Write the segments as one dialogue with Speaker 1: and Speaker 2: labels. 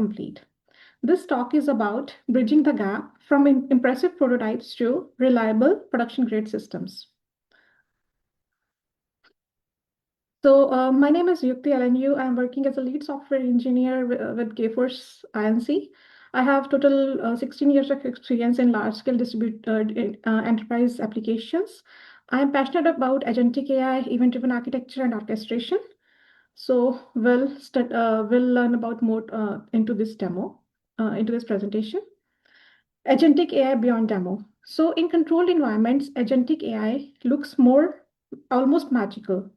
Speaker 1: complete. This talk is about bridging the gap from impressive prototypes to reliable production-grade systems. So my name is Yukti LNU. I'm working as a lead software engineer with Kforce INC. I have total 16 years of experience in large-scale distributed enterprise applications. I'm passionate about agentic AI, event-driven architecture, and orchestration. So we'll learn about more into this presentation. Agentic AI beyond demo. So in controlled environments, agentic AI looks almost magical.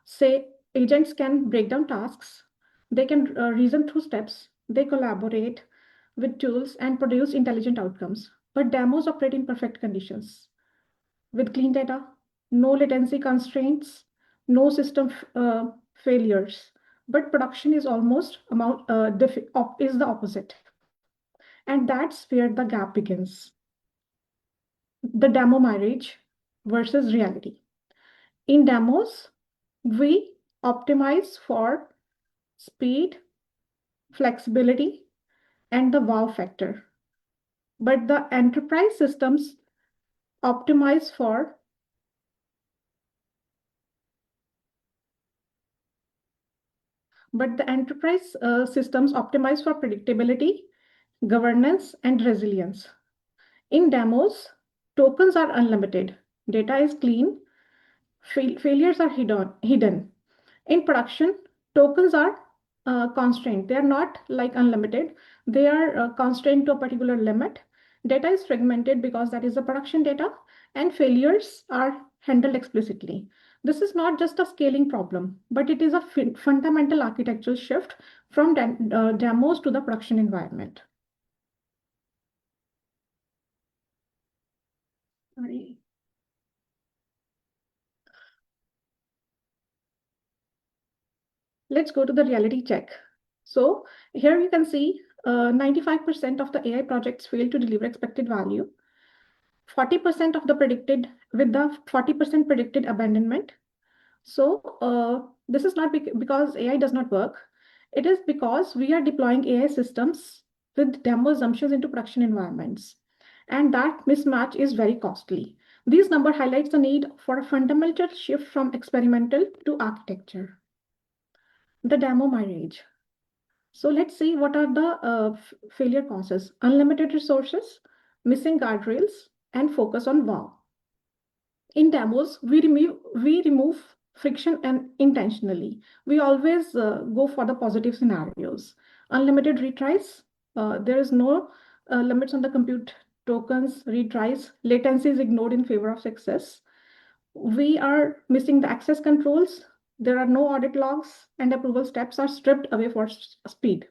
Speaker 1: Say agents can break down tasks, they can reason through steps, they collaborate with tools and produce intelligent outcomes. But demos operate in perfect conditions with clean data, no latency constraints, no system failures. But production is is the opposite. And that's where the gap begins. The demo marriage versus reality. In demos, we optimize for speed, flexibility, and the wow factor. But the enterprise systems optimize for predictability, governance, and resilience. In demos, tokens are unlimited, data is clean, failures are hidden. In production, tokens are constrained. They are not like unlimited. They are constrained to a particular limit. Data is fragmented because that is the production data, and failures are handled explicitly. This is not just a scaling problem, but it is a fundamental architectural shift from demos to the production environment. Sorry. Let's go to the reality check. So here you can see 95% of the AI projects fail to deliver expected value. 40% of the 40% predicted abandonment. So this is not because AI does not work. It is because we are deploying AI systems with demo assumptions into production environments. And that mismatch is very costly. These numbers highlights the need for a fundamental shift from experimental to architecture. The demo marriage. So let's see what are the failure causes. Unlimited resources, missing guardrails, and focus on wow. In demos, we remove friction and intentionally. We always go for the positive scenarios. Unlimited retries, there is no limits on the compute tokens, retries, latency is ignored in favor of success. We are missing the access controls. There are no audit logs, and approval steps are stripped away for speed.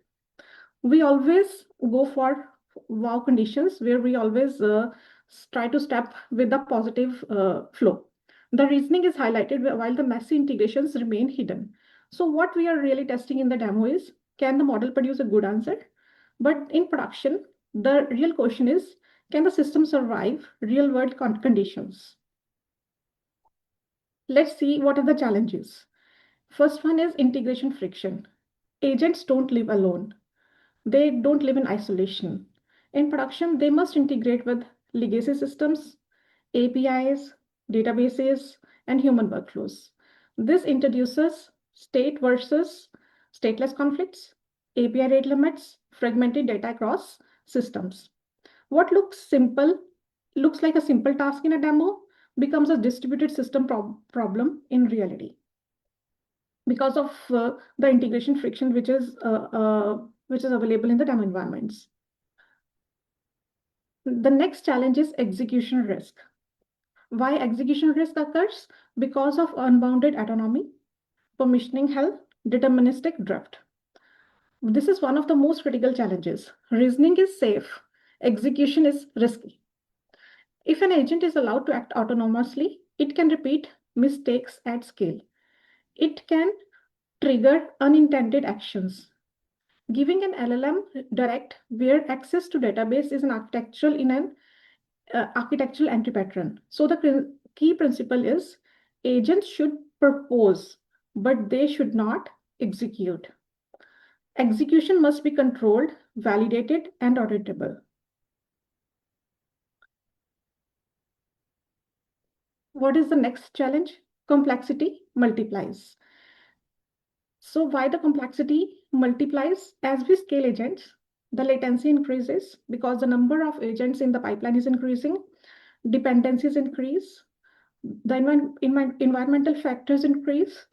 Speaker 1: We always go for wow conditions where we always try to step with the positive flow. The reasoning is highlighted while the messy integrations remain hidden. So what we are really testing in the demo is, can the model produce a good answer? But in production, the real question is, can the system survive real world conditions? Let's see what are the challenges. First one is integration friction. Agents don't live alone. They don't live in isolation. In production, they must integrate with legacy systems, APIs, databases, and human workflows. This introduces state versus stateless conflicts, API rate limits, fragmented data across systems. What looks like a simple task in a demo becomes a distributed system problem in reality because of the integration friction which is available in the demo environments. The next challenge is execution risk. Why execution risk occurs? Because of unbounded autonomy, permissioning hell, deterministic drift. This is one of the most critical challenges. Reasoning is safe, execution is risky. If an agent is allowed to act autonomously, it can repeat mistakes at scale. It can trigger unintended actions. Giving an LLM direct where access to database is an architectural entry pattern. So the key principle is agents should propose, but they should not execute. Execution must be controlled, validated, and auditable. What is the next challenge? Complexity multiplies. So why the complexity multiplies? As we scale agents, the latency increases because the number of agents in the pipeline is increasing, dependencies increase, the environmental factors increase,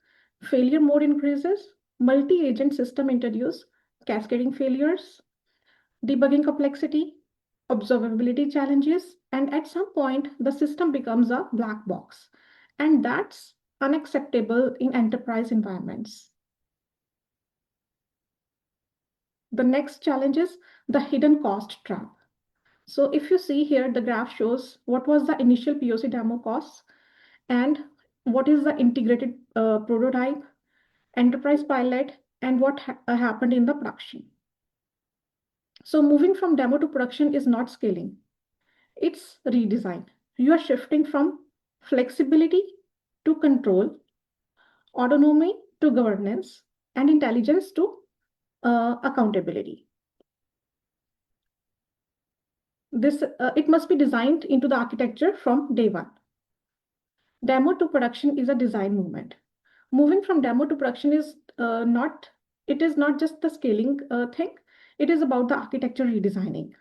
Speaker 1: failure mode increases, multi-agent system introduce cascading failures, debugging complexity, observability challenges, and at some point, the system becomes a black box. And that's unacceptable in enterprise environments. The next challenge is the hidden cost trap. So if you see here, the graph shows what was the initial POC demo costs and what is the integrated prototype, enterprise pilot, and what happened in the production. So moving from demo to production is not scaling. It's redesign. You are shifting from flexibility to control, autonomy to governance, and intelligence to accountability. It must be designed into the architecture from day one. Demo to production is a design movement. Moving from demo to production is not just the scaling thing. It is about the architecture redesigning.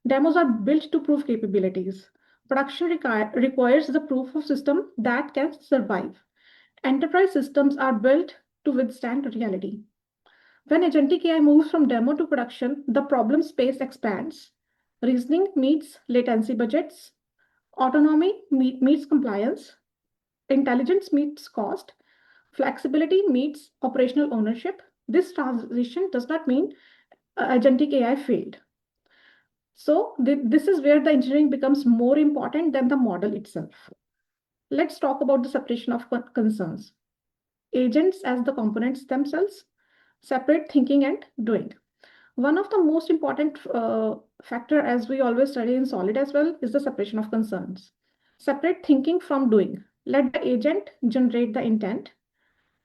Speaker 1: Demos are built to prove capabilities. Production requires the proof of system that can survive. Enterprise systems are built to withstand reality. When agentic AI moves from demo to production, the problem space expands. Reasoning meets latency budgets. Autonomy meets compliance. Intelligence meets cost. Flexibility meets operational ownership. This transition does not mean agentic AI failed. So this is where the engineering becomes more important than the model itself. Let's talk about the separation of concerns. Agents as the components themselves, separate thinking and doing. One of the most important factor, as we always study in Solid as well, is the separation of concerns. Separate thinking from doing. Let the agent generate the intent.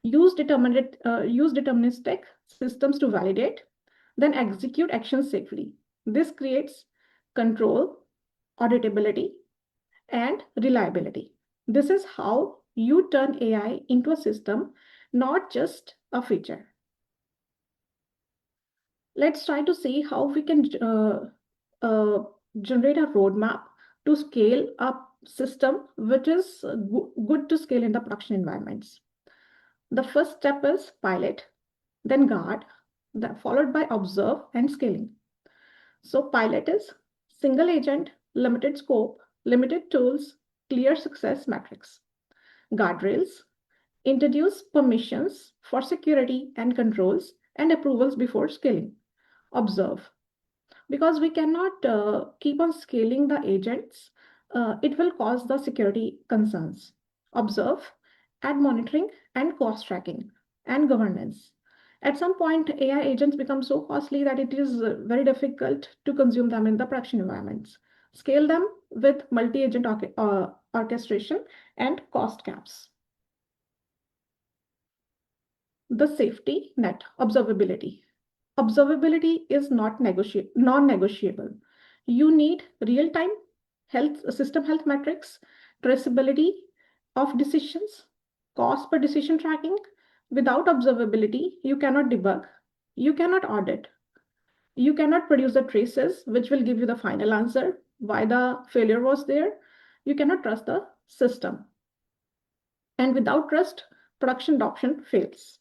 Speaker 1: Use deterministic systems to validate, then execute actions safely. This creates control, auditability, and reliability. This is how you turn AI into a system, not just a feature. Let's try to see how we can generate a roadmap to scale up system which is good to scale in the production environments. The first step is pilot, then guard, followed by observe and scaling. So pilot is single agent, limited scope, limited tools, clear success metrics. Guardrails, introduce permissions for security and controls and approvals before scaling. Observe, because we cannot keep on scaling the agents, it will cause the security concerns. Observe, add monitoring and cost tracking and governance. At some point, AI agents become so costly that it is very difficult to consume them in the production environments. Scale them with multi-agent orchestration and cost caps. The safety net, observability. Observability is not non-negotiable. You need real-time system health metrics, traceability of decisions, cost per decision tracking. Without observability, you cannot debug, you cannot audit, you cannot produce the traces, which will give you the final answer why the failure was there. You cannot trust the system. And without trust, production adoption fails.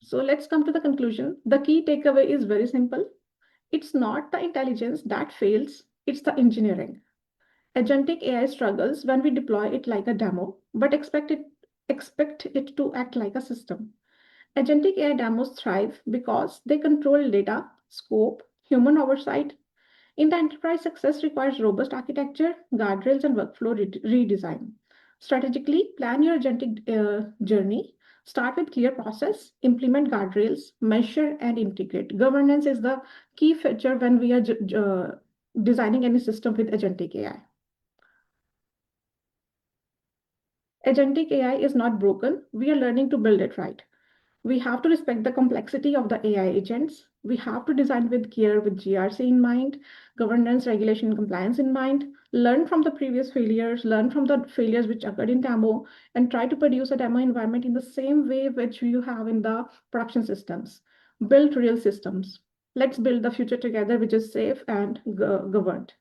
Speaker 1: So let's come to the conclusion. The key takeaway is very simple. It's not the intelligence that fails, it's the engineering. Agentic AI struggles when we deploy it like a demo, but expect it to act like a system. Agentic AI demos thrive because they control data, scope, human oversight. In the enterprise, success requires robust architecture, guardrails, and workflow redesign. Strategically, plan your agentic journey. Start with clear process, implement guardrails, measure and integrate. Governance is the key feature when we are designing any system with agentic AI. Agentic AI is not broken. We are learning to build it right. We have to respect the complexity of the AI agents. We have to design with care with GRC in mind, governance, regulation, and compliance in mind, learn from the previous failures, learn from the failures which occurred in demo, and try to produce a demo environment in the same way which you have in the production systems. Build real systems. Let's build the future together, which is safe and governed.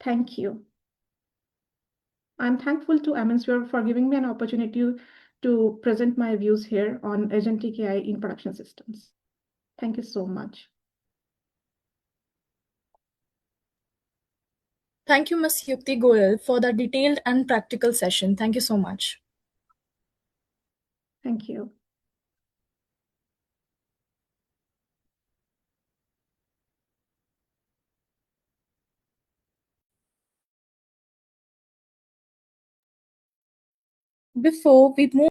Speaker 1: Thank you. I'm thankful to Amansphere for giving me an opportunity to present my views here on agentic AI in production systems. Thank you so much.
Speaker 2: Thank you, Ms. Yukti Goyal, for the detailed and practical session. Thank you so much.
Speaker 1: Thank you.
Speaker 2: Before we move